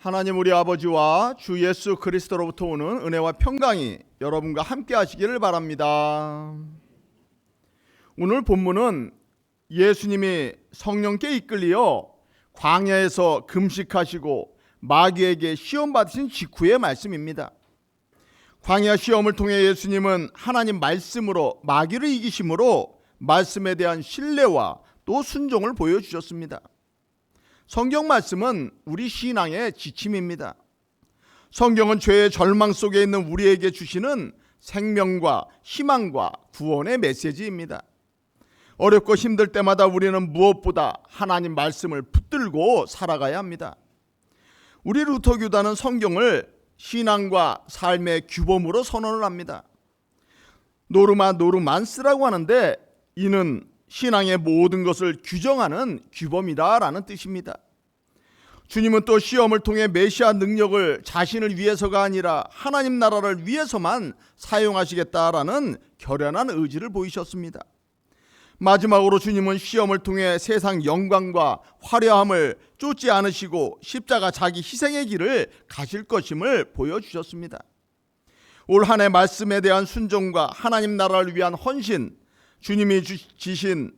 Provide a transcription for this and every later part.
하나님 우리 아버지와 주 예수 그리스도로부터 오는 은혜와 평강이 여러분과 함께 하시기를 바랍니다. 오늘 본문은 예수님이 성령께 이끌리어 광야에서 금식하시고 마귀에게 시험 받으신 직후의 말씀입니다. 광야 시험을 통해 예수님은 하나님 말씀으로 마귀를 이기심으로 말씀에 대한 신뢰와 또 순종을 보여주셨습니다. 성경 말씀은 우리 신앙의 지침입니다. 성경은 죄의 절망 속에 있는 우리에게 주시는 생명과 희망과 구원의 메시지입니다. 어렵고 힘들 때마다 우리는 무엇보다 하나님 말씀을 붙들고 살아가야 합니다. 우리 루터교단은 성경을 신앙과 삶의 규범으로 선언을 합니다. 노르마 노르만스라고 하는데 이는 신앙의 모든 것을 규정하는 규범이다라는 뜻입니다. 주님은 또 시험을 통해 메시아 능력을 자신을 위해서가 아니라 하나님 나라를 위해서만 사용하시겠다라는 결연한 의지를 보이셨습니다. 마지막으로 주님은 시험을 통해 세상 영광과 화려함을 쫓지 않으시고 십자가 자기 희생의 길을 가실 것임을 보여주셨습니다. 올 한 해 말씀에 대한 순종과 하나님 나라를 위한 헌신, 주님이 지신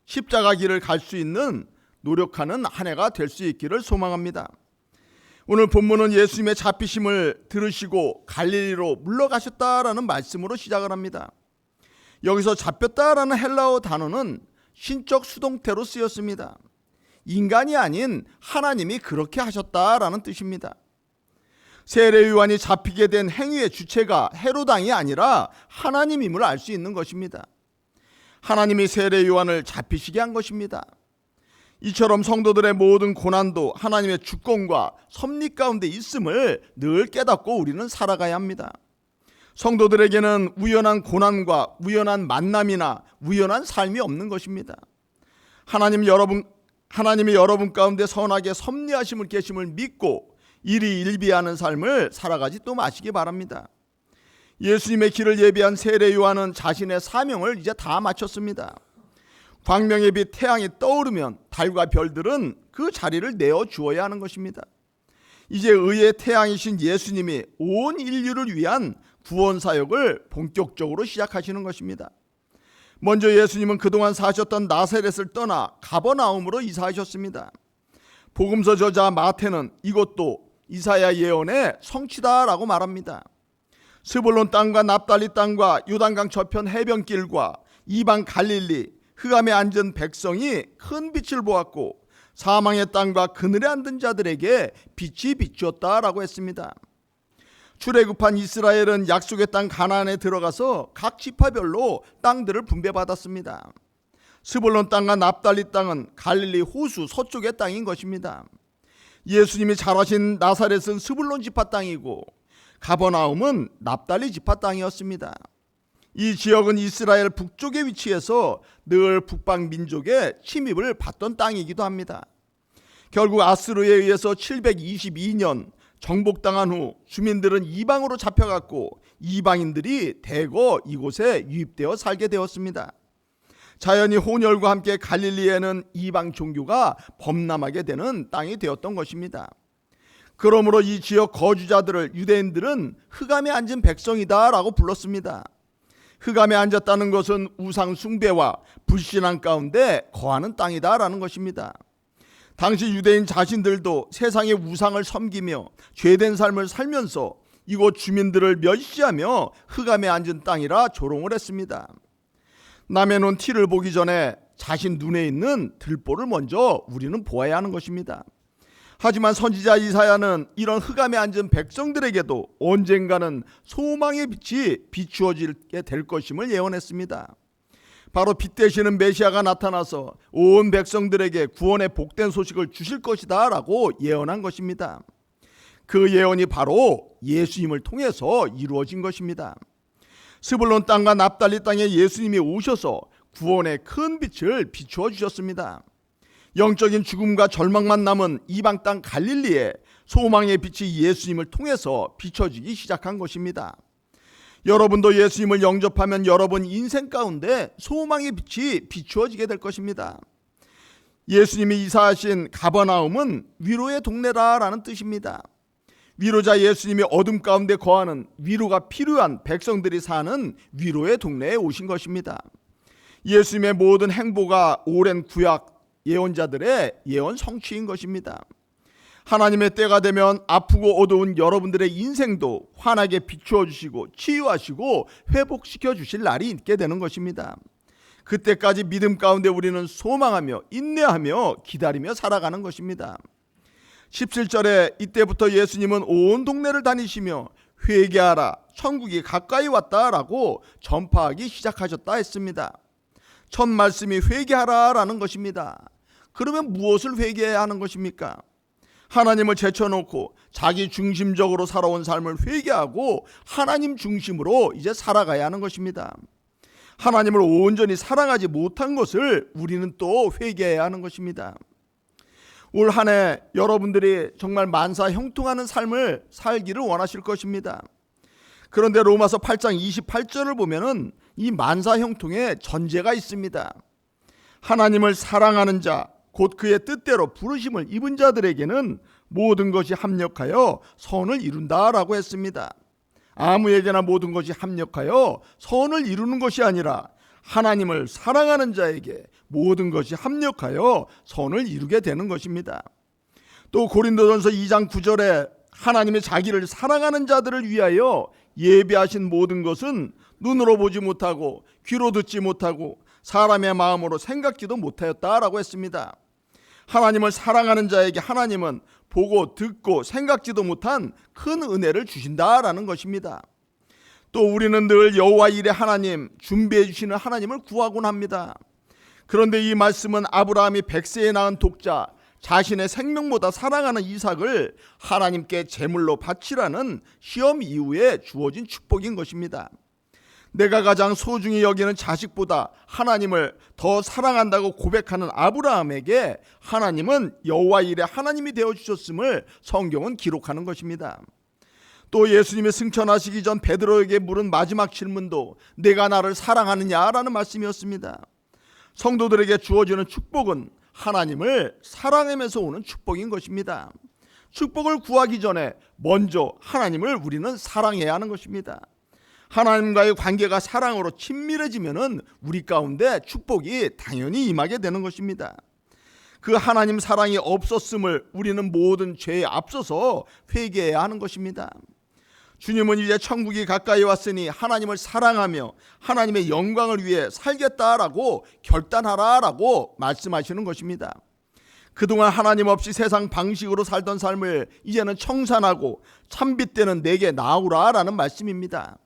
십자가 길을 갈 수 있는 노력하는 한 해가 될 수 있기를 소망합니다. 오늘 본문은 예수님의 잡히심을 들으시고 갈릴리로 물러가셨다라는 말씀으로 시작을 합니다. 여기서 잡혔다라는 헬라어 단어는 신적 수동태로 쓰였습니다. 인간이 아닌 하나님이 그렇게 하셨다라는 뜻입니다. 세례 요한이 잡히게 된 행위의 주체가 헤롯 왕이 아니라 하나님임을 알 수 있는 것입니다. 하나님이 세례 요한을 잡히시게 한 것입니다. 이처럼 성도들의 모든 고난도 하나님의 주권과 섭리 가운데 있음을 늘 깨닫고 우리는 살아가야 합니다. 성도들에게는 우연한 고난과 우연한 만남이나 우연한 삶이 없는 것입니다. 하나님이 여러분 가운데 선하게 섭리하심을 계심을 믿고 일희일비하는 삶을 살아가지 또 마시기 바랍니다. 예수님의 길을 예비한 세례 요한은 자신의 사명을 이제 다 마쳤습니다. 광명의 빛 태양이 떠오르면 달과 별들은 그 자리를 내어 주어야 하는 것입니다. 이제 의의 태양이신 예수님이 온 인류를 위한 구원 사역을 본격적으로 시작하시는 것입니다. 먼저 예수님은 그동안 사셨던 나사렛을 떠나 가버나움으로 이사하셨습니다. 복음서 저자 마태는 이것도 이사야 예언의 성취다라고 말합니다. 스불론 땅과 납달리 땅과 요단강 저편 해변길과 이방 갈릴리 흑암에 앉은 백성이 큰 빛을 보았고 사망의 땅과 그늘에 앉은 자들에게 빛이 비추었다라고 했습니다. 출애굽한 이스라엘은 약속의 땅 가나안에 들어가서 각 지파별로 땅들을 분배받았습니다. 스불론 땅과 납달리 땅은 갈릴리 호수 서쪽의 땅인 것입니다. 예수님이 자라신 나사렛은 스불론 지파 땅이고 가버나움은 납달리 지파 땅이었습니다. 이 지역은 이스라엘 북쪽에 위치해서 늘 북방 민족의 침입을 받던 땅이기도 합니다. 결국 아스루에 의해서 722년 정복당한 후 주민들은 이방으로 잡혀갔고 이방인들이 대거 이곳에 유입되어 살게 되었습니다. 자연히 혼혈과 함께 갈릴리에는 이방 종교가 범람하게 되는 땅이 되었던 것입니다. 그러므로 이 지역 거주자들을 유대인들은 흑암에 앉은 백성이다라고 불렀습니다. 흑암에 앉았다는 것은 우상 숭배와 불신앙 가운데 거하는 땅이다라는 것입니다. 당시 유대인 자신들도 세상의 우상을 섬기며 죄된 삶을 살면서 이곳 주민들을 멸시하며 흑암에 앉은 땅이라 조롱을 했습니다. 남의 눈 티를 보기 전에 자신 눈에 있는 들보를 먼저 우리는 보아야 하는 것입니다. 하지만 선지자 이사야는 이런 흑암에 앉은 백성들에게도 언젠가는 소망의 빛이 비추어지게 될 것임을 예언했습니다. 바로 빛 되시는 메시아가 나타나서 온 백성들에게 구원의 복된 소식을 주실 것이다 라고 예언한 것입니다. 그 예언이 바로 예수님을 통해서 이루어진 것입니다. 스불론 땅과 납달리 땅에 예수님이 오셔서 구원의 큰 빛을 비추어 주셨습니다. 영적인 죽음과 절망만 남은 이방 땅 갈릴리에 소망의 빛이 예수님을 통해서 비춰지기 시작한 것입니다. 여러분도 예수님을 영접하면 여러분 인생 가운데 소망의 빛이 비추어지게 될 것입니다. 예수님이 이사하신 가버나움은 위로의 동네라는 뜻입니다. 위로자 예수님이 어둠 가운데 거하는 위로가 필요한 백성들이 사는 위로의 동네에 오신 것입니다. 예수님의 모든 행보가 오랜 구약 예언자들의 예언 성취인 것입니다. 하나님의 때가 되면 아프고 어두운 여러분들의 인생도 환하게 비추어 주시고 치유하시고 회복시켜 주실 날이 있게 되는 것입니다. 그때까지 믿음 가운데 우리는 소망하며 인내하며 기다리며 살아가는 것입니다. 17절에 이때부터 예수님은 온 동네를 다니시며 회개하라, 천국이 가까이 왔다라고 전파하기 시작하셨다 했습니다. 첫 말씀이 회개하라라는 것입니다. 그러면 무엇을 회개해야 하는 것입니까? 하나님을 제쳐놓고 자기 중심적으로 살아온 삶을 회개하고 하나님 중심으로 이제 살아가야 하는 것입니다. 하나님을 온전히 사랑하지 못한 것을 우리는 또 회개해야 하는 것입니다. 올 한 해 여러분들이 정말 만사 형통하는 삶을 살기를 원하실 것입니다. 그런데 로마서 8장 28절을 보면은 이 만사 형통에 전제가 있습니다. 하나님을 사랑하는 자, 곧 그의 뜻대로 부르심을 입은 자들에게는 모든 것이 합력하여 선을 이룬다라고 했습니다. 아무에게나 모든 것이 합력하여 선을 이루는 것이 아니라 하나님을 사랑하는 자에게 모든 것이 합력하여 선을 이루게 되는 것입니다. 또 고린도전서 2장 9절에 하나님의 자기를 사랑하는 자들을 위하여 예비하신 모든 것은 눈으로 보지 못하고 귀로 듣지 못하고 사람의 마음으로 생각지도 못하였다라고 했습니다. 하나님을 사랑하는 자에게 하나님은 보고 듣고 생각지도 못한 큰 은혜를 주신다라는 것입니다. 또 우리는 늘 여호와 일의 하나님, 준비해 주시는 하나님을 구하곤 합니다. 그런데 이 말씀은 아브라함이 100세에 낳은 독자, 자신의 생명보다 사랑하는 이삭을 하나님께 제물로 바치라는 시험 이후에 주어진 축복인 것입니다. 내가 가장 소중히 여기는 자식보다 하나님을 더 사랑한다고 고백하는 아브라함에게 하나님은 여호와 일의 하나님이 되어주셨음을 성경은 기록하는 것입니다. 또 예수님이 승천하시기 전 베드로에게 물은 마지막 질문도 내가 나를 사랑하느냐라는 말씀이었습니다. 성도들에게 주어지는 축복은 하나님을 사랑하면서 오는 축복인 것입니다. 축복을 구하기 전에 먼저 하나님을 우리는 사랑해야 하는 것입니다. 하나님과의 관계가 사랑으로 친밀해지면은 우리 가운데 축복이 당연히 임하게 되는 것입니다. 그 하나님 사랑이 없었음을 우리는 모든 죄에 앞서서 회개해야 하는 것입니다. 주님은 이제 천국이 가까이 왔으니 하나님을 사랑하며 하나님의 영광을 위해 살겠다라고 결단하라라고 말씀하시는 것입니다. 그동안 하나님 없이 세상 방식으로 살던 삶을 이제는 청산하고 참빛 되는 내게 나오라라는 말씀입니다.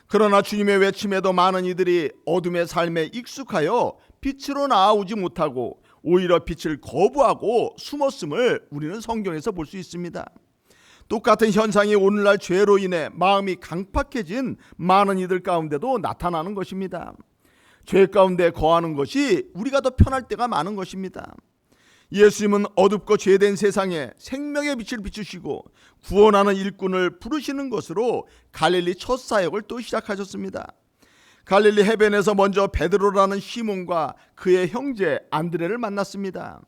그러나 주님의 외침에도 많은 이들이 어둠의 삶에 익숙하여 빛으로 나아오지 못하고 오히려 빛을 거부하고 숨었음을 우리는 성경에서 볼 수 있습니다. 똑같은 현상이 오늘날 죄로 인해 마음이 강팍해진 많은 이들 가운데도 나타나는 것입니다. 죄 가운데 거하는 것이 우리가 더 편할 때가 많은 것입니다. 예수님은 어둡고 죄된 세상에 생명의 빛을 비추시고 구원하는 일꾼을 부르시는 것으로 갈릴리 첫 사역을 또 시작하셨습니다. 갈릴리 해변에서 먼저 베드로라는 시몬과 그의 형제 안드레를 만났습니다.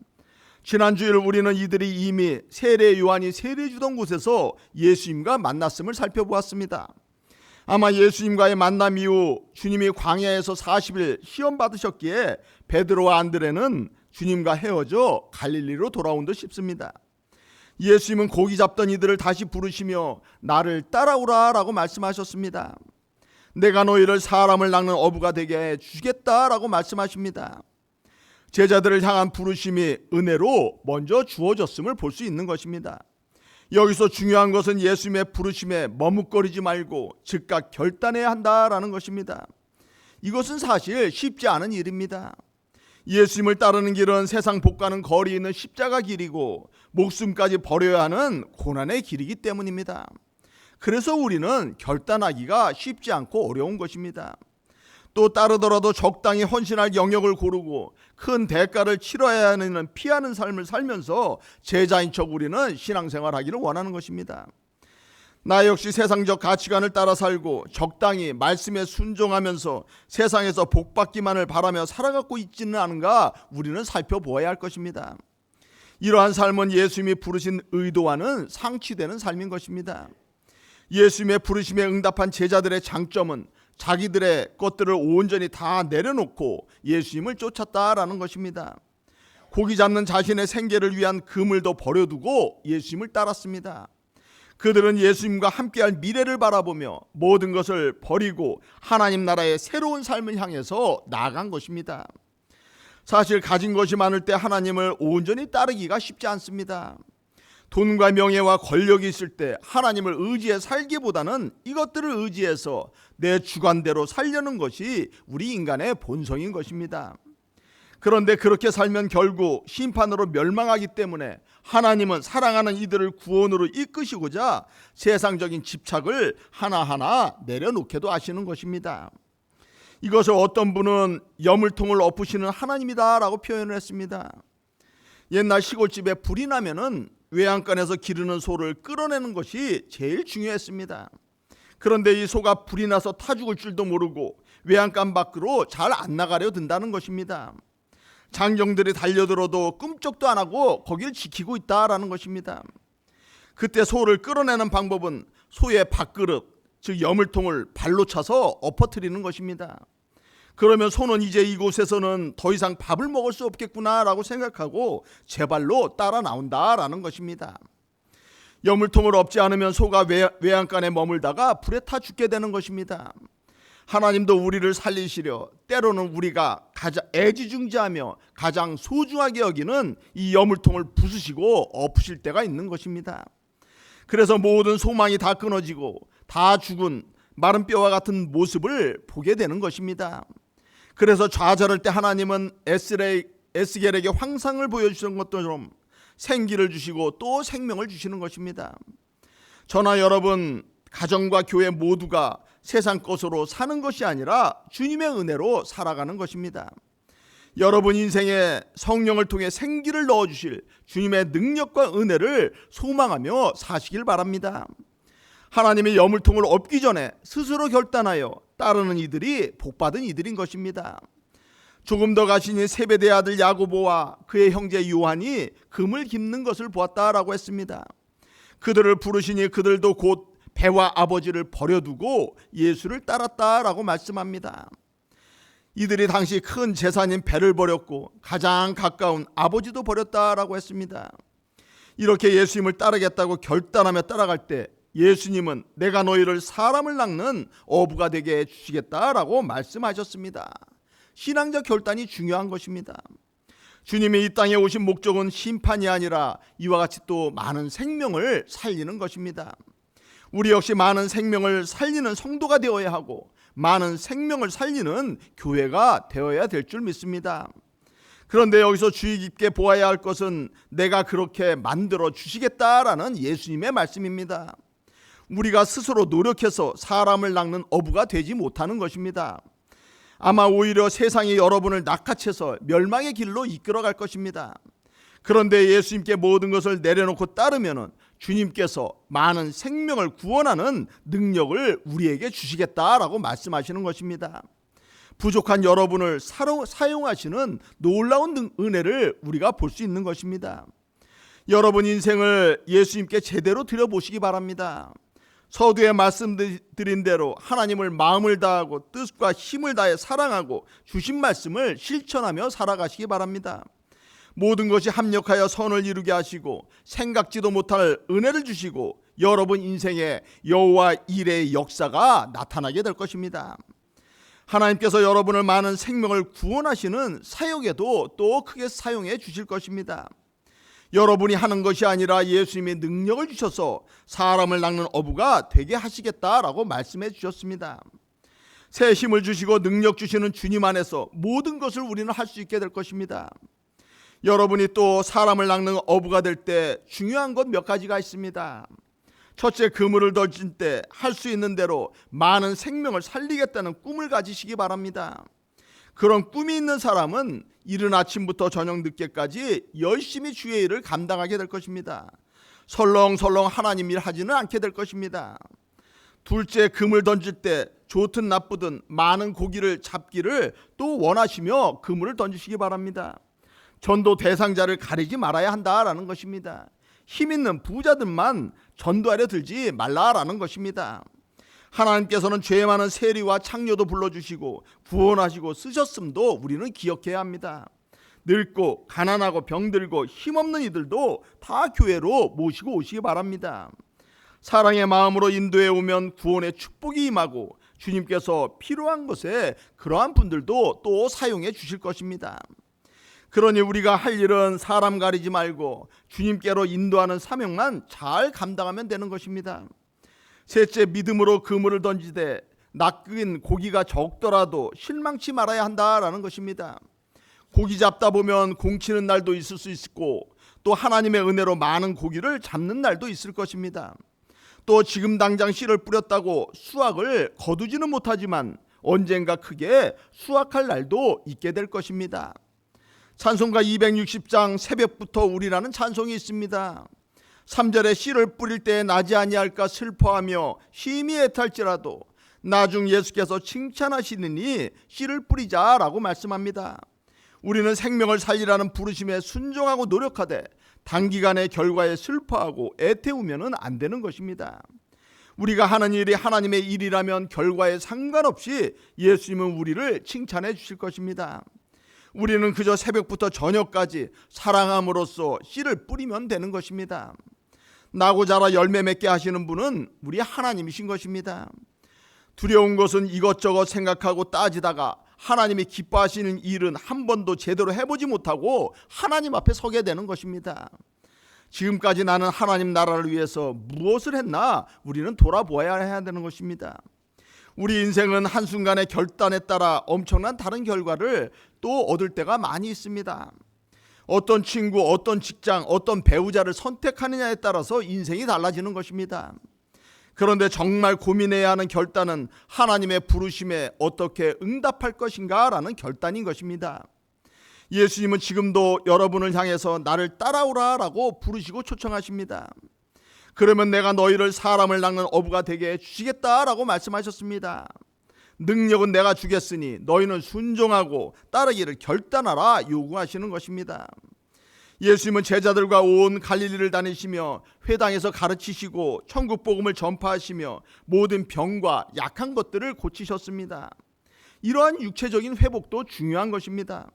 지난주일 우리는 이들이 이미 세례 요한이 세례 주던 곳에서 예수님과 만났음을 살펴보았습니다. 아마 예수님과의 만남 이후 주님이 광야에서 40일 시험 받으셨기에 베드로와 안드레는 주님과 헤어져 갈릴리로 돌아온 듯 싶습니다. 예수님은 고기 잡던 이들을 다시 부르시며 나를 따라오라 라고 말씀하셨습니다. 내가 너희를 사람을 낚는 어부가 되게 해 주겠다라고 말씀하십니다. 제자들을 향한 부르심이 은혜로 먼저 주어졌음을 볼 수 있는 것입니다. 여기서 중요한 것은 예수님의 부르심에 머뭇거리지 말고 즉각 결단해야 한다라는 것입니다. 이것은 사실 쉽지 않은 일입니다. 예수님을 따르는 길은 세상 복가는 거리에 있는 십자가 길이고 목숨까지 버려야 하는 고난의 길이기 때문입니다. 그래서 우리는 결단하기가 쉽지 않고 어려운 것입니다. 또 따르더라도 적당히 헌신할 영역을 고르고 큰 대가를 치러야 하는 피하는 삶을 살면서 제자인 척 우리는 신앙생활하기를 원하는 것입니다. 나 역시 세상적 가치관을 따라 살고 적당히 말씀에 순종하면서 세상에서 복받기만을 바라며 살아가고 있지는 않은가 우리는 살펴보아야 할 것입니다. 이러한 삶은 예수님이 부르신 의도와는 상치되는 삶인 것입니다. 예수님의 부르심에 응답한 제자들의 장점은 자기들의 것들을 온전히 다 내려놓고 예수님을 쫓았다라는 것입니다. 고기 잡는 자신의 생계를 위한 그물도 버려두고 예수님을 따랐습니다. 그들은 예수님과 함께할 미래를 바라보며 모든 것을 버리고 하나님 나라의 새로운 삶을 향해서 나아간 것입니다. 사실 가진 것이 많을 때 하나님을 온전히 따르기가 쉽지 않습니다. 돈과 명예와 권력이 있을 때 하나님을 의지해 살기보다는 이것들을 의지해서 내 주관대로 살려는 것이 우리 인간의 본성인 것입니다. 그런데 그렇게 살면 결국 심판으로 멸망하기 때문에 하나님은 사랑하는 이들을 구원으로 이끄시고자 세상적인 집착을 하나하나 내려놓게도 하시는 것입니다. 이것을 어떤 분은 여물통을 엎으시는 하나님이다라고 표현을 했습니다. 옛날 시골집에 불이 나면은 외양간에서 기르는 소를 끌어내는 것이 제일 중요했습니다. 그런데 이 소가 불이 나서 타 죽을 줄도 모르고 외양간 밖으로 잘 안 나가려 든다는 것입니다. 장정들이 달려들어도 꿈쩍도 안 하고 거기를 지키고 있다라는 것입니다. 그때 소를 끌어내는 방법은 소의 밥그릇, 즉 여물통을 발로 차서 엎어뜨리는 것입니다. 그러면 소는 이제 이곳에서는 더 이상 밥을 먹을 수 없겠구나라고 생각하고 제 발로 따라 나온다라는 것입니다. 여물통을 엎지 않으면 소가 외양간에 머물다가 불에 타 죽게 되는 것입니다. 하나님도 우리를 살리시려 때로는 우리가 가장 애지중지하며 가장 소중하게 여기는 이 여물통을 부수시고 엎으실 때가 있는 것입니다. 그래서 모든 소망이 다 끊어지고 다 죽은 마른 뼈와 같은 모습을 보게 되는 것입니다. 그래서 좌절할 때 하나님은 에스겔에게 황상을 보여주시는 것처럼 생기를 주시고 또 생명을 주시는 것입니다. 저나 여러분, 가정과 교회 모두가 세상 것으로 사는 것이 아니라 주님의 은혜로 살아가는 것입니다. 여러분 인생에 성령을 통해 생기를 넣어주실 주님의 능력과 은혜를 소망하며 사시길 바랍니다. 하나님의 여물통을 엎기 전에 스스로 결단하여 따르는 이들이 복받은 이들인 것입니다. 조금 더 가시니 세베대의 아들 야고보와 그의 형제 요한이 금을 깁는 것을 보았다라고 했습니다. 그들을 부르시니 그들도 곧 배와 아버지를 버려두고 예수를 따랐다라고 말씀합니다. 이들이 당시 큰 재산인 배를 버렸고 가장 가까운 아버지도 버렸다라고 했습니다. 이렇게 예수님을 따르겠다고 결단하며 따라갈 때 예수님은 내가 너희를 사람을 낚는 어부가 되게 해주시겠다라고 말씀하셨습니다. 신앙적 결단이 중요한 것입니다. 주님이 이 땅에 오신 목적은 심판이 아니라 이와 같이 또 많은 생명을 살리는 것입니다. 우리 역시 많은 생명을 살리는 성도가 되어야 하고 많은 생명을 살리는 교회가 되어야 될 줄 믿습니다. 그런데 여기서 주의 깊게 보아야 할 것은 내가 그렇게 만들어 주시겠다라는 예수님의 말씀입니다. 우리가 스스로 노력해서 사람을 낚는 어부가 되지 못하는 것입니다. 아마 오히려 세상이 여러분을 낚아채서 멸망의 길로 이끌어갈 것입니다. 그런데 예수님께 모든 것을 내려놓고 따르면 주님께서 많은 생명을 구원하는 능력을 우리에게 주시겠다라고 말씀하시는 것입니다. 부족한 여러분을 사용하시는 놀라운 은혜를 우리가 볼 수 있는 것입니다. 여러분 인생을 예수님께 제대로 드려보시기 바랍니다. 서두에 말씀드린 대로 하나님을 마음을 다하고 뜻과 힘을 다해 사랑하고 주신 말씀을 실천하며 살아가시기 바랍니다. 모든 것이 합력하여 선을 이루게 하시고 생각지도 못할 은혜를 주시고 여러분 인생에 여호와 일의 역사가 나타나게 될 것입니다. 하나님께서 여러분을 많은 생명을 구원하시는 사역에도 또 크게 사용해 주실 것입니다. 여러분이 하는 것이 아니라 예수님의 능력을 주셔서 사람을 낚는 어부가 되게 하시겠다라고 말씀해 주셨습니다. 새 힘을 주시고 능력 주시는 주님 안에서 모든 것을 우리는 할 수 있게 될 것입니다. 여러분이 또 사람을 낚는 어부가 될 때 중요한 것 몇 가지가 있습니다. 첫째, 그물을 던질 때 할 수 있는 대로 많은 생명을 살리겠다는 꿈을 가지시기 바랍니다. 그런 꿈이 있는 사람은 이른 아침부터 저녁 늦게까지 열심히 주의 일을 감당하게 될 것입니다. 설렁설렁 하나님 일 하지는 않게 될 것입니다. 둘째, 그물 던질 때 좋든 나쁘든 많은 고기를 잡기를 또 원하시며 그물을 던지시기 바랍니다. 전도 대상자를 가리지 말아야 한다라는 것입니다. 힘 있는 부자들만 전도하려 들지 말라라는 것입니다. 하나님께서는 죄 많은 세리와 창녀도 불러주시고 구원하시고 쓰셨음도 우리는 기억해야 합니다. 늙고 가난하고 병들고 힘없는 이들도 다 교회로 모시고 오시기 바랍니다. 사랑의 마음으로 인도해 오면 구원의 축복이 임하고 주님께서 필요한 것에 그러한 분들도 또 사용해 주실 것입니다. 그러니 우리가 할 일은 사람 가리지 말고 주님께로 인도하는 사명만 잘 감당하면 되는 것입니다. 셋째, 믿음으로 그물을 던지되 낚인 고기가 적더라도 실망치 말아야 한다라는 것입니다. 고기 잡다 보면 공치는 날도 있을 수 있고 또 하나님의 은혜로 많은 고기를 잡는 날도 있을 것입니다. 또 지금 당장 씨를 뿌렸다고 수확을 거두지는 못하지만 언젠가 크게 수확할 날도 있게 될 것입니다. 찬송가 260장 새벽부터 우리라는 찬송이 있습니다. 3절에 씨를 뿌릴 때 나지 아니할까 슬퍼하며 심히 애탈지라도 나중 예수께서 칭찬하시느니 씨를 뿌리자라고 말씀합니다. 우리는 생명을 살리라는 부르심에 순종하고 노력하되 단기간의 결과에 슬퍼하고 애태우면 안 되는 것입니다. 우리가 하는 일이 하나님의 일이라면 결과에 상관없이 예수님은 우리를 칭찬해 주실 것입니다. 우리는 그저 새벽부터 저녁까지 사랑함으로써 씨를 뿌리면 되는 것입니다. 나고 자라 열매 맺게 하시는 분은 우리 하나님이신 것입니다. 두려운 것은 이것저것 생각하고 따지다가 하나님이 기뻐하시는 일은 한 번도 제대로 해보지 못하고 하나님 앞에 서게 되는 것입니다. 지금까지 나는 하나님 나라를 위해서 무엇을 했나 우리는 돌아보아야 해야 되는 것입니다. 우리 인생은 한순간의 결단에 따라 엄청난 다른 결과를 또 얻을 때가 많이 있습니다. 어떤 친구, 어떤 직장, 어떤 배우자를 선택하느냐에 따라서 인생이 달라지는 것입니다. 그런데 정말 고민해야 하는 결단은 하나님의 부르심에 어떻게 응답할 것인가 라는 결단인 것입니다. 예수님은 지금도 여러분을 향해서 나를 따라오라 라고 부르시고 초청하십니다. 그러면 내가 너희를 사람을 낚는 어부가 되게 해주시겠다라고 말씀하셨습니다. 능력은 내가 주겠으니 너희는 순종하고 따르기를 결단하라 요구하시는 것입니다. 예수님은 제자들과 온 갈릴리를 다니시며 회당에서 가르치시고 천국 복음을 전파하시며 모든 병과 약한 것들을 고치셨습니다. 이러한 육체적인 회복도 중요한 것입니다.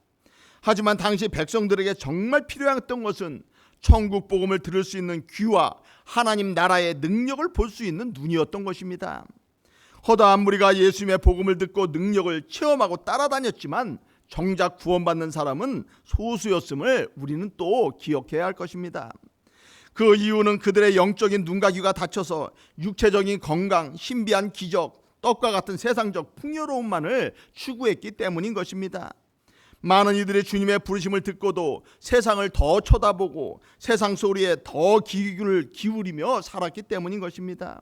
하지만 당시 백성들에게 정말 필요했던 것은 천국 복음을 들을 수 있는 귀와 하나님 나라의 능력을 볼 수 있는 눈이었던 것입니다. 허다한 무리가 예수님의 복음을 듣고 능력을 체험하고 따라다녔지만 정작 구원받는 사람은 소수였음을 우리는 또 기억해야 할 것입니다. 그 이유는 그들의 영적인 눈과 귀가 닫혀서 육체적인 건강, 신비한 기적, 떡과 같은 세상적 풍요로움만을 추구했기 때문인 것입니다. 많은 이들이 주님의 부르심을 듣고도 세상을 더 쳐다보고 세상 소리에 더 귀를 기울이며 살았기 때문인 것입니다.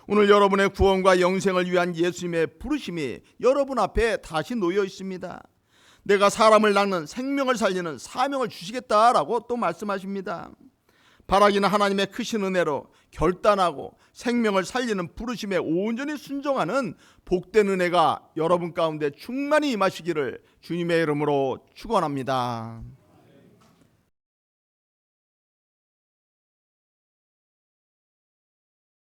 오늘 여러분의 구원과 영생을 위한 예수님의 부르심이 여러분 앞에 다시 놓여 있습니다. 내가 사람을 낚는 생명을 살리는 사명을 주시겠다라고 또 말씀하십니다. 바라기는 하나님의 크신 은혜로 결단하고 생명을 살리는 부르심에 온전히 순종하는 복된 은혜가 여러분 가운데 충만히 임하시기를 주님의 이름으로 축원합니다.